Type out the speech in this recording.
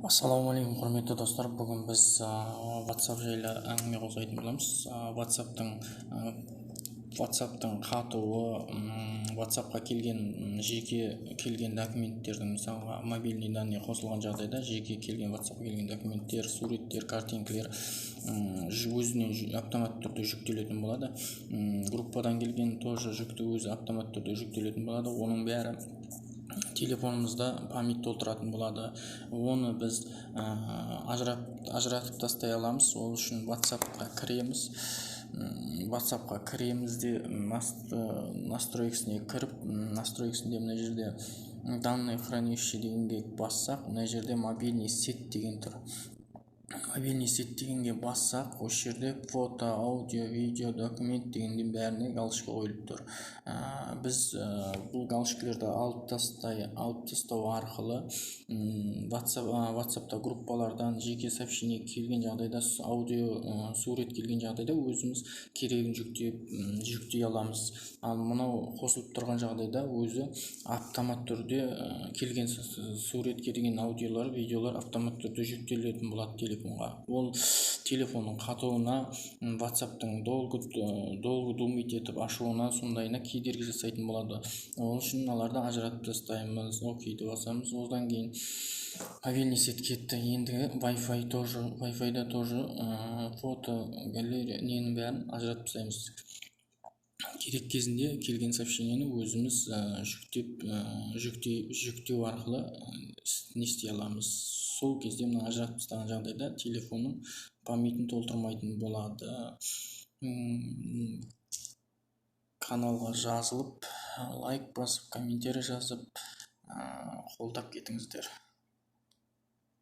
Ассалаумағалейкум құрметті достар, бүгін біз WhatsApp жайлы әңгіме қозғайтын боламыз. WhatsApp-тың қатуы, WhatsApp-қа жеке келген документтердің, мысалға мобильный данные қосылған жағдайда жеке келген WhatsApp-қа келген документтер, суреттер, картинкалер өзіне автоматты түрде жүктелетін болады. Группадан келген тоже өзі автоматты түрде жүктелетін болады. Оның бәрі телефонымызда память толтыратын болады. Оны біз ажыратып тастай аламыз. Ол үшін WhatsApp-қа кіреміз де настройкасіне кіріп, настройкасінде мына жерде данные хранилище дегенге бассақ, мына жерде мобильный сеть деген тұр. Мобильный сеть дегенге бассақ, осы жерде фото, аудио, видео, документ дегенде бәріне галочка қойылып тұр. Біз бұл галочкаларды алып тастау арқылы WhatsApp-та группалардан жеке сообщение келген жағдайда, аудио, сурет келген жағдайда өзіміз керегін жүктей аламыз. Ал мынау қосылып тұрған жағдайда өзі автомат түрде келген сурет келген аудиолар, видеолар автомат түрде жүктелетін болады телефонға. Ол телефонның қатуына, WhatsApp-тың долго думать етіп ашуына, сондайына кедергі жасайтын болады. Ол үшін мыналарды ажыратып тастаймыз, окейді басамыз. Одан кейін мобильный сеть кетті. Енді Wi-Fi-да тоже фото, галерея ненің бәрін ажыратып тастаймыз. Керек кезінде келген сообщениені өзіміз жүктеу арқылы не істей аламыз. Сол кезде мына ажыратып тастаған жағдайда телефонның памятін толтырмайтын болады. Каналға жазылып, лайк басып, комментарий жазып, қолдап кетіңіздер.